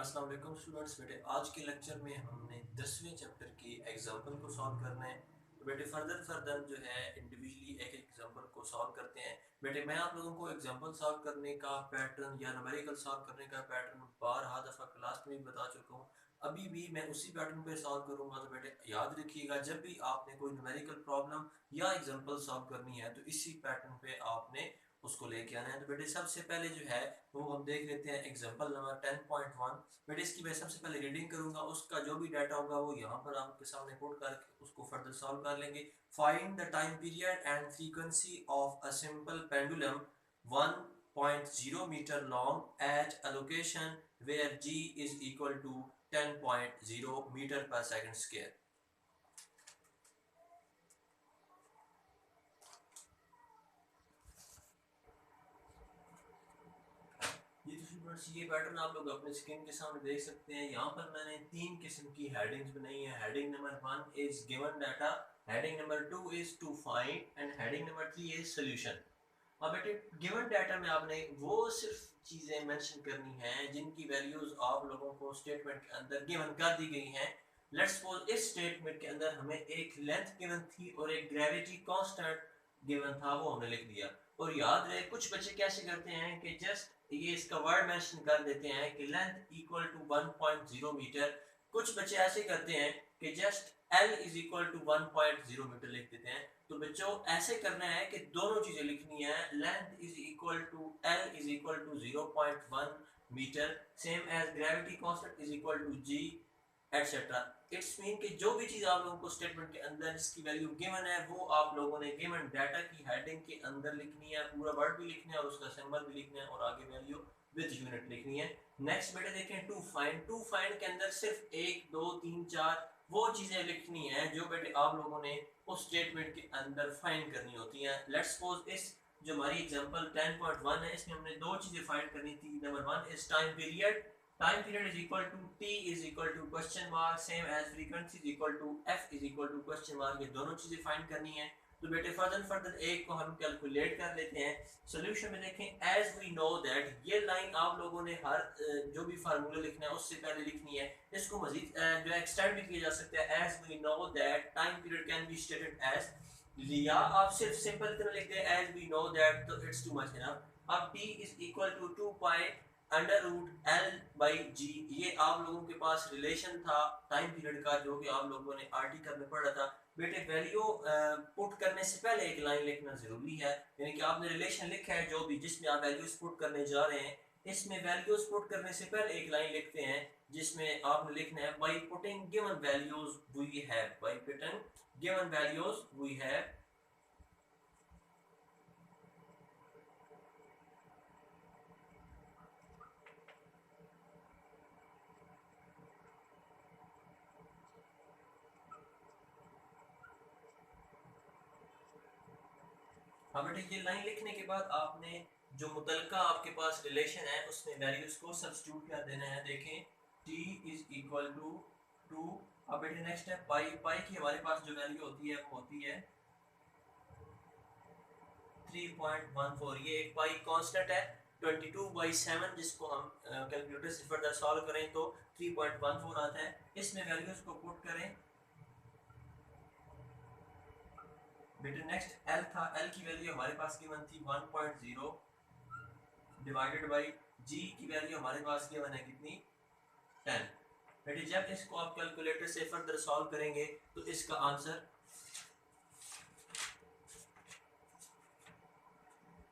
अस्सलाम वालेकुम स्टूडेंट्स। बेटे आज के लेक्चर में हमने 10वें चैप्टर की एग्जाम्पल को सॉल्व करना है। तो बेटे फर्दर जो है इंडिविजुअली एक एग्जाम्पल को सॉल्व करते हैं। बेटे मैं आप लोगों को एग्जाम्पल सॉल्व करने का पैटर्न या न्यूमेरिकल सॉल्व करने का पैटर्न बारहा दफ़ा क्लास में भी बता चुका हूँ। अभी भी मैं उसी पैटर्न पे सॉल्व करूंगा। तो बेटे याद रखिएगा, जब भी आपने कोई न्यूमेरिकल प्रॉब्लम या एग्जाम्पल सॉल्व करनी है तो इसी पैटर्न पे आपने उसको लेके आना है। तो बेटे सबसे पहले जो है वो हम देख लेते हैं एग्जाम्पल नंबर 10.1। बेटे इसकी मैं सबसे पहले रीडिंग करूंगा, उसका जो भी डाटा होगा वो यहाँ पर आपके सामने पुट करके उसको फर्दर सॉल्व कर लेंगे। Find the time period and frequency of a simple pendulum 1.0 metre long at a location where g is equal to 10.0 metre पर सेकंड स्क्वायर। ये पैटर्न आप लोग अपने स्क्रीन के सामने देख सकते हैं। यहाँ पर मैंने तीन किस्म की हेडिंग्स बनाई है। Heading number 1 is given data, heading number 2 is to find and heading number 3 is solution. अब बेटे गिवन डाटा में आपने वो सिर्फ चीजें मेंशन करनी हैं जिनकी वैल्यूज आप लोगों को स्टेटमेंट के अंदर गिवन कर दी गई हैं। लेट्स सपोज इस स्टेटमेंट के अंदर हमें एक लेंथ गिवन थी और एक ग्रेविटी कांस्टेंट गिवन था, वो हमने लिख दिया। और याद रहे कुछ बच्चे कैसे करते हैं कि जस्ट ये इसका वर्ड मेंशन कर देते हैं कि लेंथ इक्वल टू 1.0 मीटर। कुछ बच्चे ऐसे करते हैं कि just L is equal to 1.0 metre लिख देते हैं। तो बच्चों ऐसे करना है कि दोनों चीजें लिखनी है। Length is equal to L is equal to 0.1 metre, same as gravity constant is equal to G etcetera. It's mean कि जो भी चीज आप लोगों को स्टेटमेंट के अंदर इसकी वैल्यू गिवन है वो आप लोगों ने गिवन डाटा की हेडिंग के अंदर लिखनी है। पूरा वर्ड भी लिखना है और उसका सिंबल भी लिखना है और आगे वैल्यू विद यूनिट लिखनी है। नेक्स्ट बेटे देखें टू फाइंड। टू फाइंड के अंदर सिर्फ 1 2 3 4 वो चीजें लिखनी है जो बेटे आप लोगों ने उस स्टेटमेंट के अंदर फाइंड करनी होती है। लेट्स सपोज इस जो हमारी एग्जांपल 10.1 है इसमें हमने दो चीजें फाइंड करनी थी। Number 1 is time period. Time period is equal to t is equal to question mark, same as frequency is equal to f is equal to question mark. ये दोनों चीजें फाइंड करनी है। तो बेटे फर्दर एक को हम कैलकुलेट कर लेते हैं। सॉल्यूशन में देखें एज वी नो दैट, ये लाइन आप लोगों ने हर जो भी फार्मूला लिखना है उससे पहले लिखनी है। इसको मजीद जो एक्सटेंड भी किया जा सकता है। As we know that time period can be stated as, लिया आप सिर्फ सिंपल तरह लिखते हैं एज वी नो दैट तो इट्स टू मच इनफ। अब t is equal to 2 pi under root L by G. ये आप लोगों के पास रिलेशन था टाइम पीरियड का जो कि आप लोगों ने आर्टिकल में पढ़ा था। बेटे वैल्यू पुट करने से पहले एक लाइन लिखना जरूरी है, यानी कि आपने रिलेशन लिखा है जो भी जिसमें आप वैल्यूज पुट करने जा रहे हैं, इसमें वैल्यूज पुट करने से पहले एक लाइन लिखते हैं जिसमें आपने लिखना है by putting given values we have, by putting given values we have. हाँ बेटे ये लाइन लिखने के बाद आपने जो मुतलका आपके पास रिलेशन है उसमें वैल्यूज को सब्स्टिट्यूट कर देना है। देखें t इज इक्वल टू 2। अब बेटे नेक्स्ट है पाई। पाई की हमारे पास जो वैल्यू होती है वो होती है 3.14। ये एक पाई कांस्टेंट है 22/7, जिसको हम कैलकुलेटर से फर्दर सॉल्व करें तो 3.14 आता है। इसमें वैल्यूज को पुट करें। बेटे नेक्स्ट L था, L की वैल्यू हमारे पास गिवन थी 1.0 डिवाइडेड बाई G की वैल्यू हमारे पास गिवन है कितनी 10। बेटे जब इसको आप कैलकुलेटर से फर्दर सॉल्व करेंगे तो इसका आंसर,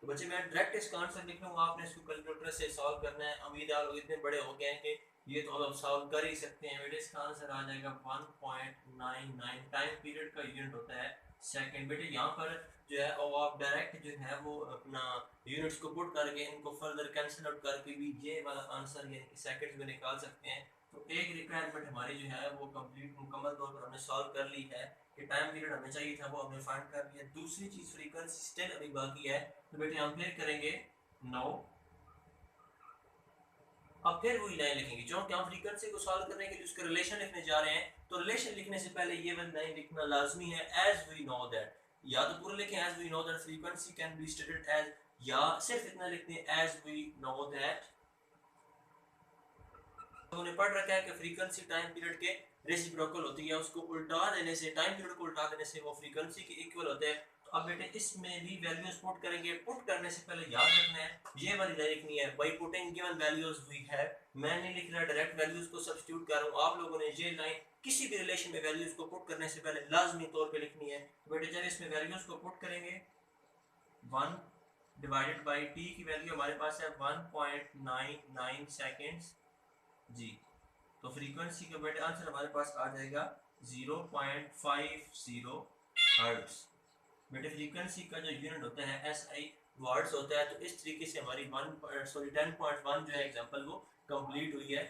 तो बच्चे मैं डायरेक्ट इसका आंसर लिख लूंगा, आपने इसको कैलकुलेटर से सॉल्व करना है। उम्मीद है आप लोग इतने बड़े हो गए हैं कि ये तो आप सॉल्व कर ही सकते हैं। बेटे इसका आंसर आ जाएगा 1.99। टाइम पीरियड का यूनिट होता है सेकंड। बेटे यहाँ पर जो है वो आप डायरेक्ट जो है वो अपना यूनिट्स को पुट करके इनको फर्दर कैंसिल आउट करके भी ये वाला आंसर यानी कि सेकंड्स में निकाल सकते हैं। तो एक रिक्वायरमेंट हमारी जो है वो कंप्लीट मुकम्मल तौर पर हमने सॉल्व कर ली है कि टाइम पीरियड हमें चाहिए था वो हमने फाइंड कर लिया। दूसरी चीज फ्रीक्वेंसी स्टिल अभी बाकी है। तो बेटे हम फिर करेंगे 9। अब फिर वही लाइन लिखेंगे जो कि हम फ्रीक्वेंसी को सॉल्व करने के लिए उसका रिलेशन लिखने जा रहे हैं। तो रिलेशन लिखने से पहले ये वाली लाइन लिखना लाजमी है एज वी नो दैट। या तो पूरा लिखें as we know that frequency can be stated as, या सिर्फ इतना लिखते हैं एज वी नो दैट उन्होंने पढ़ रखा है कि फ्रीक्वेंसी टाइम पीरियड के रेसिप्रोकल होती है, उसको उल्टा देने से, टाइम पीरियड को उल्टा देने से वो फ्रीक्वेंसी के इक्वल होते हैं। तो अब बेटे इसमें भी वैल्यूज पुट करेंगे। पुट करने से पहले याद रखना है ये वाली लाइन लिखनी है, by putting given values we have. मैं नहीं लिख रहा, डायरेक्ट वैल्यूज को सब्स्टिट्यूट कर रहा हूं। आप लोगों ने ये लाइन किसी भी रिलेशन में वैल्यूज को पुट करने से पहले लाजमी तौर पे लिखनी है। तो बेटे जब इसमें वैल्यूज को पुट करेंगे, 1 डिवाइडेड बाय t की वैल्यू हमारे पास है 1.99 सेकेंड्स जी। तो फ्रीक्वेंसी का बेटे आंसर हमारे पास आ जाएगा 0.50 हर्ट्ज। बेटे फ्रीक्वेंसी का जो यूनिट होता है SI वर्ड्स होता है। तो इस तरीके से हमारी 10.1 जो है एग्जांपल वो कंप्लीट हुई है।